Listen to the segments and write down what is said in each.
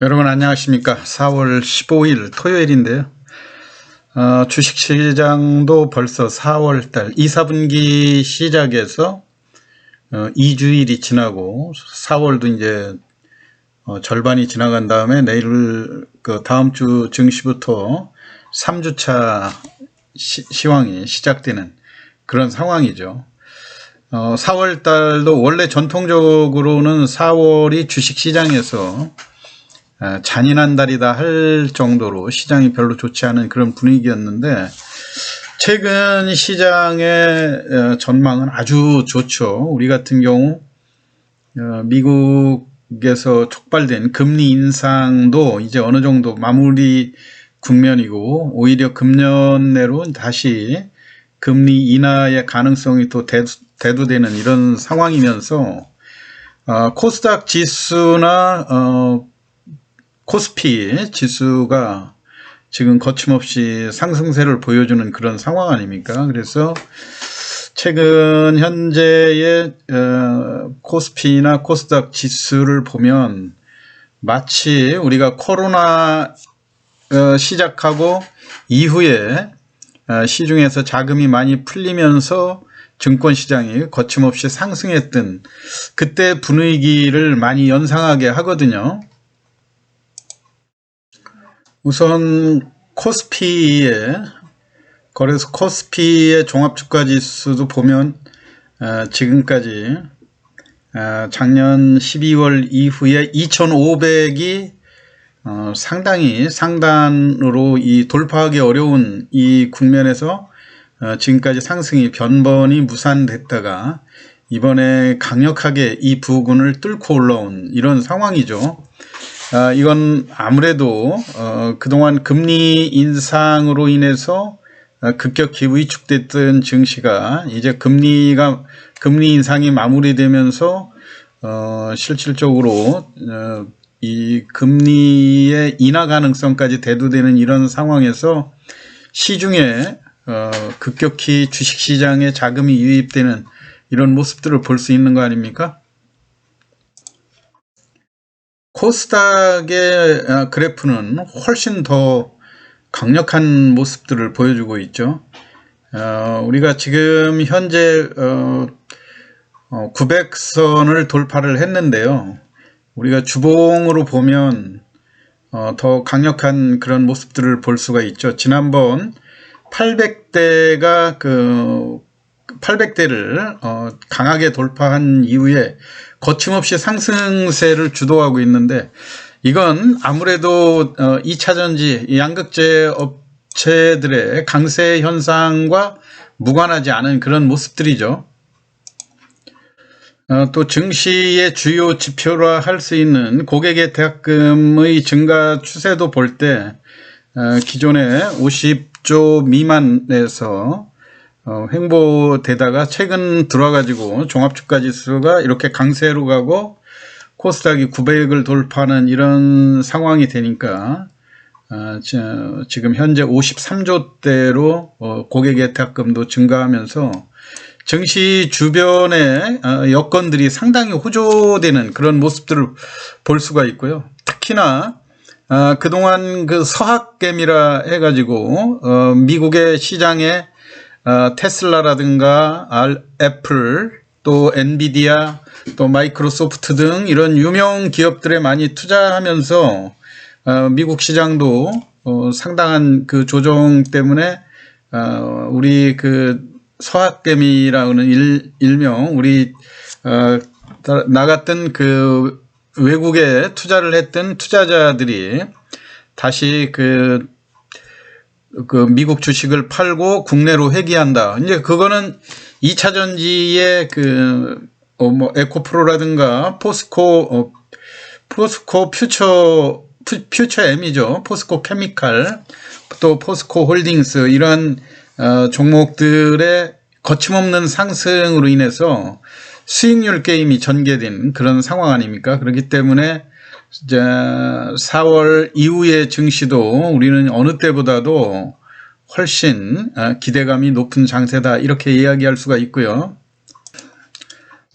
여러분 안녕하십니까. 4월 15일 토요일인데요. 주식시장도 벌써 4월달 2, 4분기 시작해서 2주일이 지나고 4월도 이제 절반이 지나간 다음에 내일 다음 주 증시부터 3주차 시황이 시작되는 그런 상황이죠. 4월달도 원래 전통적으로는 4월이 주식시장에서 잔인한 달이다 할 정도로 시장이 별로 좋지 않은 그런 분위기였는데 최근 시장의 전망은 아주 좋죠. 우리 같은 경우 미국에서 촉발된 금리 인상도 이제 어느 정도 마무리 국면이고 오히려 금년 내로 다시 금리 인하의 가능성이 또 대두되는 이런 상황이면서 코스닥 지수나 코스피 지수가 지금 거침없이 상승세를 보여주는 그런 상황 아닙니까? 그래서 최근 현재의 코스피나 코스닥 지수를 보면 마치 우리가 코로나 시작하고 이후에 시중에서 자금이 많이 풀리면서 증권시장이 거침없이 상승했던 그때 분위기를 많이 연상하게 하거든요. 우선 코스피의 거래소 코스피의 종합주가지수도 보면 지금까지 작년 12월 이후에 2,500이 상당히 상단으로 이 돌파하기 어려운 이 국면에서 지금까지 상승이 변번이 무산됐다가 이번에 강력하게 이 부근을 뚫고 올라온 이런 상황이죠. 이건 아무래도 그동안 금리 인상으로 인해서 급격히 위축됐던 증시가 이제 금리 인상이 마무리되면서 실질적으로 이 금리의 인하 가능성까지 대두되는 이런 상황에서 시중에 급격히 주식시장에 자금이 유입되는 이런 모습들을 볼 수 있는 거 아닙니까? 코스닥의 그래프는 훨씬 더 강력한 모습들을 보여주고 있죠. 우리가 지금 현재 900선을 돌파를 했는데요. 우리가 주봉으로 보면 더 강력한 그런 모습들을 볼 수가 있죠. 지난번 800대가 800대를 강하게 돌파한 이후에 거침없이 상승세를 주도하고 있는데 이건 아무래도 2차전지 양극재 업체들의 강세 현상과 무관하지 않은 그런 모습들이죠. 또 증시의 주요 지표라 할 수 있는 고객의 대학금의 증가 추세도 볼 때 기존에 50조 미만에서 횡보되다가 최근 들어와가지고 종합주가지수가 이렇게 강세로 가고 코스닥이 900을 돌파하는 이런 상황이 되니까 지금 현재 53조대로 고객의 대학금도 증가하면서 증시 주변의 여건들이 상당히 호조되는 그런 모습들을 볼 수가 있고요. 특히나 그동안 그 서학개미라 해가지고 미국의 시장에 테슬라라든가 애플, 또 엔비디아, 또 마이크로소프트 등 이런 유명 기업들에 많이 투자하면서 미국 시장도 상당한 그 조정 때문에 우리 그 서학개미라는 일명 우리 나갔던 그 외국에 투자를 했던 투자자들이 다시 그 미국 주식을 팔고 국내로 회귀한다. 이제 그거는 2차전지의 에코프로라든가 포스코 퓨처 M이죠. 포스코 케미칼, 또 포스코 홀딩스 이런 종목들의 거침없는 상승으로 인해서 수익률 게임이 전개된 그런 상황 아닙니까? 그렇기 때문에 이제 4월 이후의 증시도 우리는 어느 때보다도 훨씬 기대감이 높은 장세다 이렇게 이야기할 수가 있고요.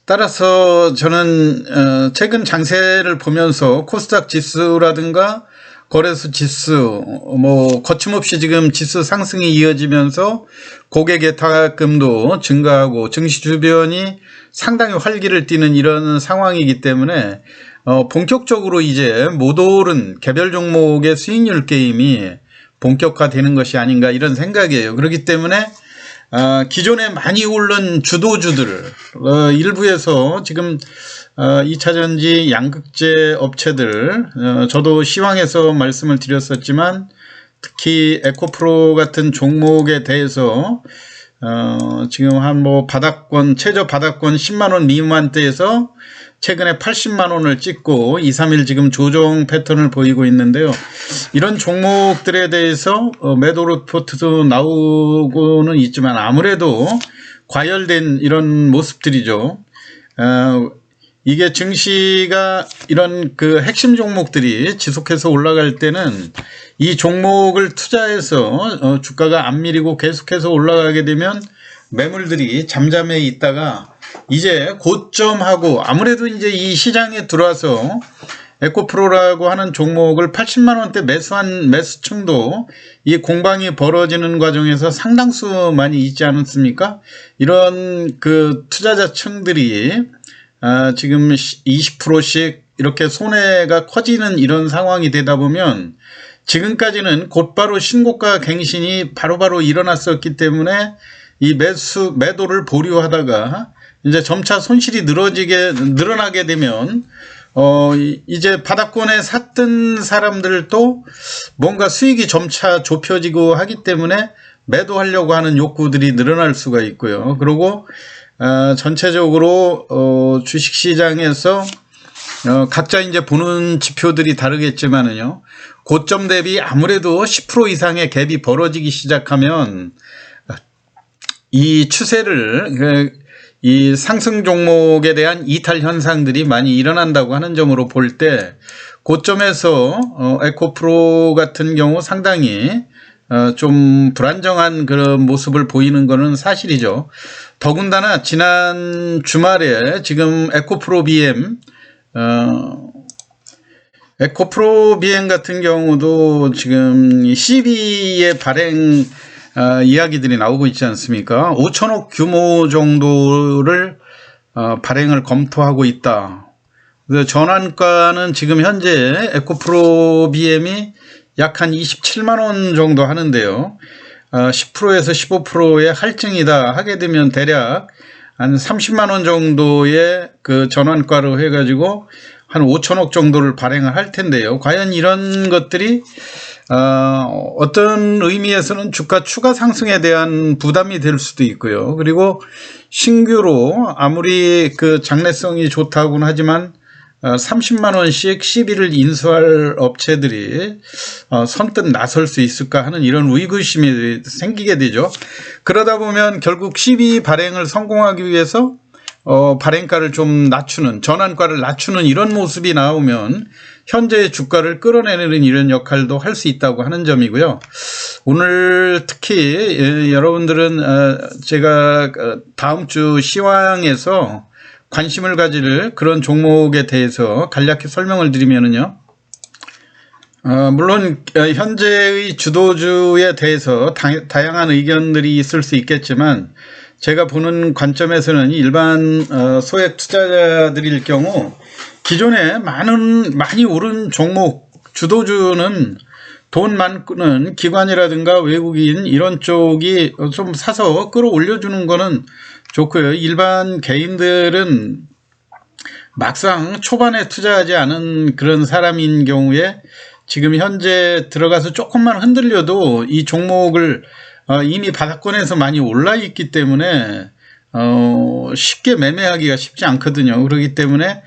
따라서 저는 최근 장세를 보면서 코스닥 지수라든가 거래소 지수 뭐 거침없이 지금 지수 상승이 이어지면서 고객 예탁금도 증가하고 증시 주변이 상당히 활기를 띠는 이런 상황이기 때문에 본격적으로 이제 못 오른 개별 종목의 수익률 게임이 본격화되는 것이 아닌가 이런 생각이에요. 그렇기 때문에 기존에 많이 오른 주도주들 일부에서 지금 2차전지 양극재 업체들 저도 시황에서 말씀을 드렸었지만 특히 에코프로 같은 종목에 대해서 지금 한 뭐 바닥권 최저 바닥권 10만원 미만대에서 최근에 80만원을 찍고 2, 3일 지금 조정 패턴을 보이고 있는데요. 이런 종목들에 대해서 매도 리포트도 나오고는 있지만 아무래도 과열된 이런 모습들이죠. 이게 증시가 이런 그 핵심 종목들이 지속해서 올라갈 때는 이 종목을 투자해서 주가가 안 밀리고 계속해서 올라가게 되면 매물들이 잠잠해 있다가 이제 고점하고 아무래도 이제 이 시장에 들어와서 에코프로라고 하는 종목을 80만원대 매수한 매수층도 이 공방이 벌어지는 과정에서 상당수 많이 있지 않았습니까? 이런 그 투자자층들이 지금 20%씩 이렇게 손해가 커지는 이런 상황이 되다 보면 지금까지는 곧바로 신고가 갱신이 바로바로 일어났었기 때문에 이 매도를 보류하다가 이제 점차 손실이 늘어나게 되면 이제 바닥권에 샀던 사람들도 뭔가 수익이 점차 좁혀지고 하기 때문에 매도하려고 하는 욕구들이 늘어날 수가 있고요. 그리고 전체적으로 주식시장에서 각자 이제 보는 지표들이 다르겠지만은요. 고점 대비 아무래도 10% 이상의 갭이 벌어지기 시작하면 이 추세를 이 상승 종목에 대한 이탈 현상들이 많이 일어난다고 하는 점으로 볼 때 고점에서 에코프로 같은 경우 상당히 좀 불안정한 그런 모습을 보이는 것은 사실이죠. 더군다나 지난 주말에 지금 에코프로 BM 같은 경우도 지금 CB의 발행 이야기들이 나오고 있지 않습니까? 5천억 규모 정도를 발행을 검토하고 있다. 그래서 전환가는 지금 현재 에코프로 BM이 약 한 27만원 정도 하는데요. 10%에서 15%의 할증이다 하게 되면 대략 한 30만원 정도의 그 전환가로 해가지고 한 5천억 정도를 발행을 할 텐데요. 과연 이런 것들이 어떤 의미에서는 주가 추가 상승에 대한 부담이 될 수도 있고요. 그리고 신규로 아무리 그 장래성이 좋다고는 하지만 30만원씩 시비를 인수할 업체들이 선뜻 나설 수 있을까 하는 이런 의구심이 생기게 되죠. 그러다 보면 결국 시비 발행을 성공하기 위해서 발행가를 좀 낮추는, 전환가를 낮추는 이런 모습이 나오면 현재의 주가를 끌어내는 이런 역할도 할 수 있다고 하는 점이고요. 오늘 특히 여러분들은 제가 다음 주 시황에서 관심을 가질 그런 종목에 대해서 간략히 설명을 드리면은요. 물론 현재의 주도주에 대해서 다양한 의견들이 있을 수 있겠지만 제가 보는 관점에서는 일반 소액 투자자들일 경우 기존에 많이 오른 종목 주도주는 돈 많은 기관이라든가 외국인 이런 쪽이 좀 사서 끌어올려주는 거는 좋고요. 일반 개인들은 막상 초반에 투자하지 않은 그런 사람인 경우에 지금 현재 들어가서 조금만 흔들려도 이 종목을 이미 바닥권에서 많이 올라 있기 때문에 쉽게 매매하기가 쉽지 않거든요. 그렇기 때문에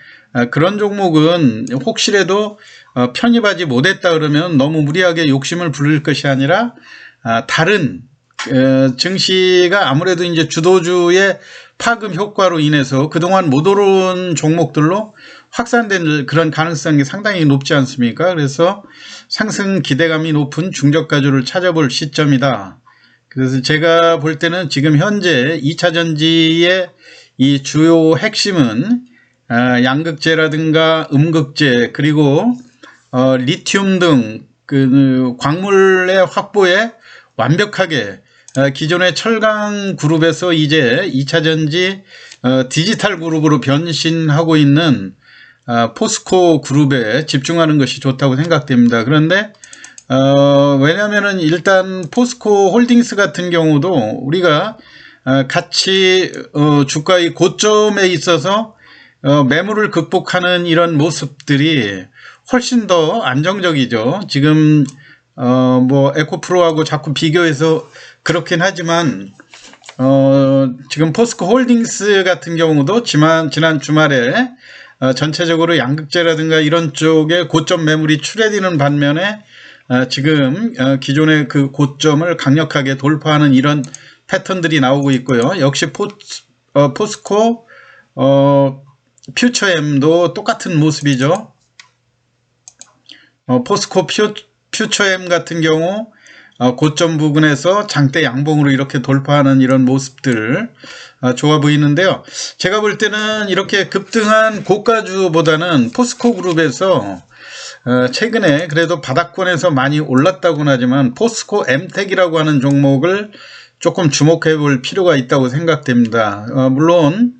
그런 종목은 혹시라도 편입하지 못했다 그러면 너무 무리하게 욕심을 부릴 것이 아니라 다른 증시가 아무래도 이제 주도주의 파급 효과로 인해서 그동안 못 오른 종목들로 확산된 그런 가능성이 상당히 높지 않습니까? 그래서 상승 기대감이 높은 중저가주를 찾아볼 시점이다. 그래서 제가 볼 때는 지금 현재 2차전지의 이 주요 핵심은 양극재라든가 음극재 그리고 리튬 등 그 광물의 확보에 완벽하게 기존의 철강 그룹에서 이제 2차 전지 디지털 그룹으로 변신하고 있는 포스코 그룹에 집중하는 것이 좋다고 생각됩니다. 그런데 왜냐하면은 일단 포스코 홀딩스 같은 경우도 우리가 같이 주가의 고점에 있어서 매물을 극복하는 이런 모습들이 훨씬 더 안정적이죠. 지금 뭐 에코프로하고 자꾸 비교해서 그렇긴 하지만 지금 포스코 홀딩스 같은 경우도 지난 주말에 전체적으로 양극재라든가 이런 쪽에 고점 매물이 출해되는 반면에 지금 기존의 그 고점을 강력하게 돌파하는 이런 패턴들이 나오고 있고요. 역시 포스코 퓨처엠도 똑같은 모습이죠. 포스코 퓨처엠 같은 경우 고점 부근에서 장대 양봉으로 이렇게 돌파하는 이런 모습들 좋아 보이는데요. 제가 볼 때는 이렇게 급등한 고가주보다는 포스코 그룹에서 최근에 그래도 바닥권에서 많이 올랐다고는 하지만 포스코 엠텍이라고 하는 종목을 조금 주목해 볼 필요가 있다고 생각됩니다. 물론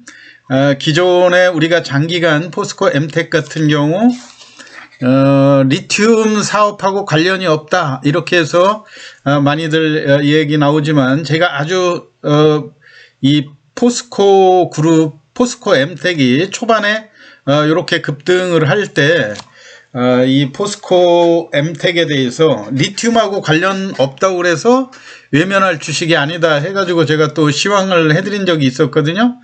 기존에 우리가 장기간 포스코 엠텍 같은 경우 리튬 사업하고 관련이 없다 이렇게 해서 많이들 얘기 나오지만 제가 아주 이 포스코 그룹 포스코 엠텍이 초반에 이렇게 급등을 할 때 이 포스코 엠텍에 대해서 리튬하고 관련 없다고 그래서 외면할 주식이 아니다 해가지고 제가 또 시황을 해드린 적이 있었거든요.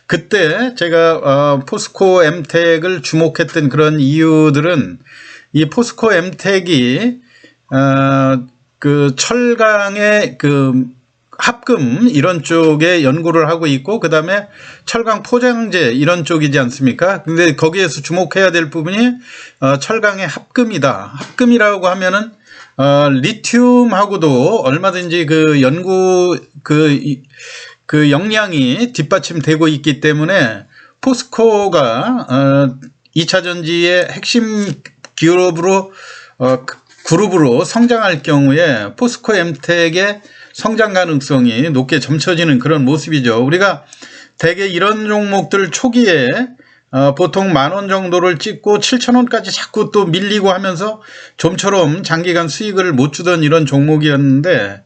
그때 제가 포스코 엠텍을 주목했던 그런 이유들은 이 포스코 엠텍이 그 철강의 그 합금 이런 쪽에 연구를 하고 있고 그 다음에 철강 포장재 이런 쪽이지 않습니까? 근데 거기에서 주목해야 될 부분이 철강의 합금이다. 합금이라고 하면은 리튬하고도 얼마든지 그 연구 그 역량이 뒷받침되고 있기 때문에 포스코가 2차 전지의 핵심 그룹으로 성장할 경우에 포스코 엠텍의 성장 가능성이 높게 점쳐지는 그런 모습이죠. 우리가 대개 이런 종목들 초기에 보통 10,000원 정도를 찍고 7,000원까지 자꾸 또 밀리고 하면서 좀처럼 장기간 수익을 못 주던 이런 종목이었는데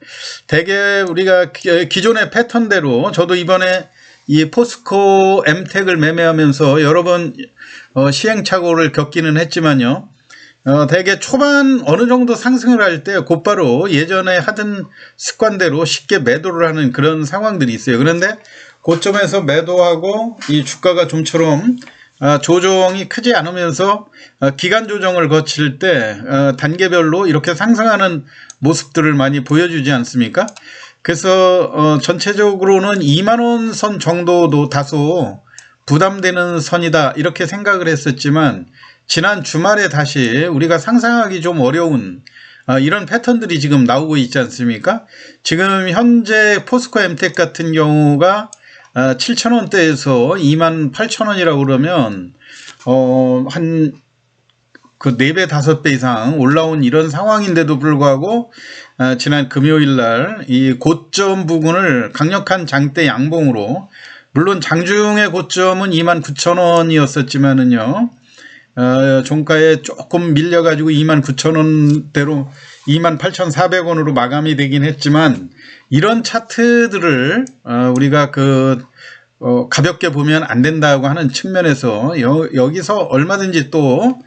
대개 우리가 기존의 패턴대로 저도 이번에 이 포스코 엠텍을 매매하면서 여러 번 시행착오를 겪기는 했지만요. 대개 초반 어느 정도 상승을 할 때 곧바로 예전에 하던 습관대로 쉽게 매도를 하는 그런 상황들이 있어요. 그런데 고점에서 매도하고 이 주가가 좀처럼 조정이 크지 않으면서 기간 조정을 거칠 때 단계별로 이렇게 상승하는 모습들을 많이 보여주지 않습니까? 그래서 전체적으로는 20,000원 선 정도도 다소 부담되는 선이다 이렇게 생각을 했었지만 지난 주말에 다시 우리가 상상하기 좀 어려운 이런 패턴들이 지금 나오고 있지 않습니까? 지금 현재 포스코 엠텍 같은 경우가 7,000원대에서 28,000원이라고 그러면 한 그 4배, 5배 이상 올라온 이런 상황인데도 불구하고 지난 금요일날 이 고점 부근을 강력한 장대 양봉으로 물론 장중의 고점은 29,000원이었었지만은요. 종가에 조금 밀려가지고 29,000원대로 28,400원으로 마감이 되긴 했지만 이런 차트들을 우리가 가볍게 보면 안 된다고 하는 측면에서 여기서 얼마든지 또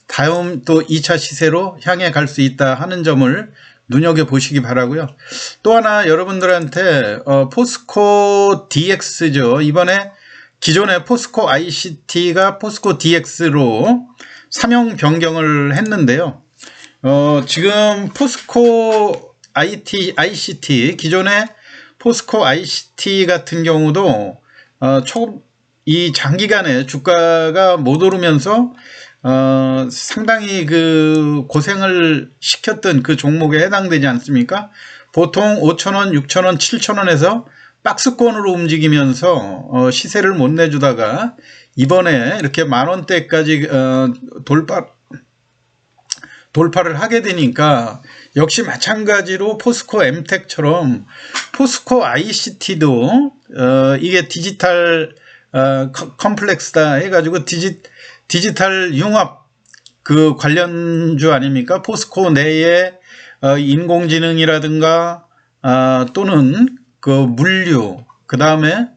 다음 또 2차 시세로 향해 갈 수 있다 하는 점을 눈여겨보시기 바라고요. 또 하나 여러분들한테 포스코 DX죠. 이번에 기존의 포스코 ICT가 포스코 DX로 사명 변경을 했는데요. 지금 포스코 ICT, 기존의 포스코 ICT 같은 경우도 이 장기간에 주가가 못 오르면서 상당히 그 고생을 시켰던 그 종목에 해당되지 않습니까? 보통 5,000원, 6,000원, 7,000원에서 박스권으로 움직이면서 시세를 못 내주다가 이번에 이렇게 10,000원대까지 돌파를 하게 되니까 역시 마찬가지로 포스코 엠텍처럼 포스코 ICT도 이게 디지털 컴플렉스다 해가지고 디지털 융합 그 관련주 아닙니까? 포스코 내에 인공지능이라든가 또는 그 물류, 그 다음에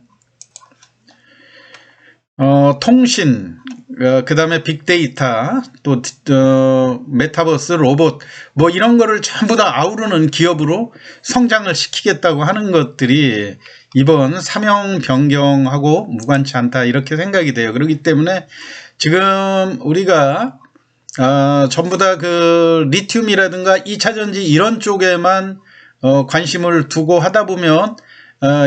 통신, 그 다음에 빅데이터, 또 메타버스, 로봇 뭐 이런 거를 전부 다 아우르는 기업으로 성장을 시키겠다고 하는 것들이 이번 사명 변경하고 무관치 않다 이렇게 생각이 돼요. 그렇기 때문에 지금 우리가 전부 다 그 리튬이라든가 2차전지 이런 쪽에만 관심을 두고 하다 보면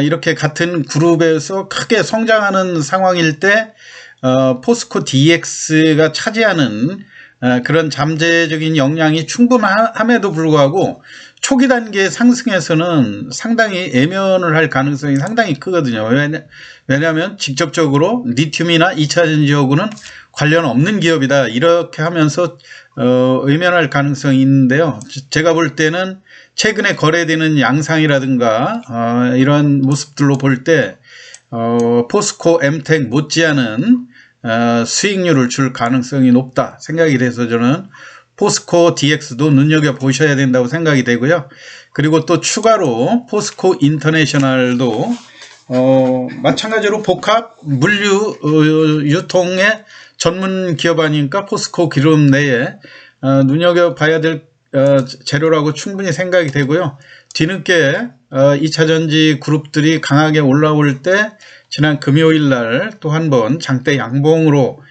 이렇게 같은 그룹에서 크게 성장하는 상황일 때 포스코 DX가 차지하는 그런 잠재적인 역량이 충분함에도 불구하고 초기 단계 상승에서는 상당히 애면을 할 가능성이 상당히 크거든요. 왜냐하면 직접적으로 리튬이나 2차전지하고는 관련 없는 기업이다 이렇게 하면서 의면할 가능성이 있는데요. 제가 볼 때는 최근에 거래되는 양상이라든가 이런 모습들로 볼 때 포스코 엠텍 못지않은 수익률을 줄 가능성이 높다 생각이 돼서 저는 포스코 DX도 눈여겨보셔야 된다고 생각이 되고요. 그리고 또 추가로 포스코 인터내셔널도 마찬가지로 복합 물류 유통의 전문 기업 아니니까 포스코 그룹 내에 눈여겨봐야 될 재료라고 충분히 생각이 되고요. 뒤늦게 2차전지 그룹들이 강하게 올라올 때 지난 금요일 날 또 한 번 장대 양봉으로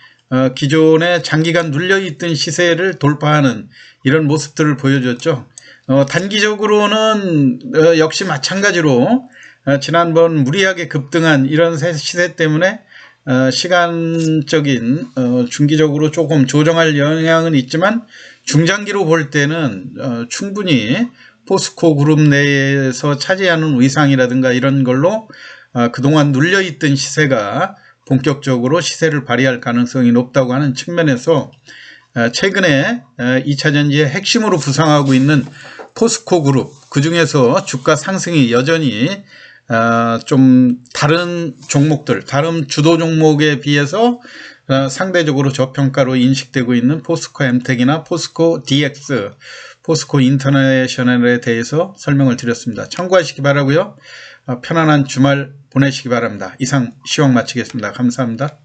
기존에 장기간 눌려있던 시세를 돌파하는 이런 모습들을 보여줬죠. 단기적으로는 역시 마찬가지로 지난번 무리하게 급등한 이런 시세 때문에 시간적인 중기적으로 조금 조정할 영향은 있지만 중장기로 볼 때는 충분히 포스코 그룹 내에서 차지하는 위상이라든가 이런 걸로 그동안 눌려있던 시세가 본격적으로 시세를 발휘할 가능성이 높다고 하는 측면에서 최근에 2차전지의 핵심으로 부상하고 있는 포스코 그룹, 그 중에서 주가 상승이 여전히 좀 다른 종목들, 다른 주도 종목에 비해서 상대적으로 저평가로 인식되고 있는 포스코 엠텍이나 포스코 DX, 포스코 인터내셔널에 대해서 설명을 드렸습니다. 참고하시기 바라고요. 편안한 주말 보내시기 바랍니다. 이상 시황 마치겠습니다. 감사합니다.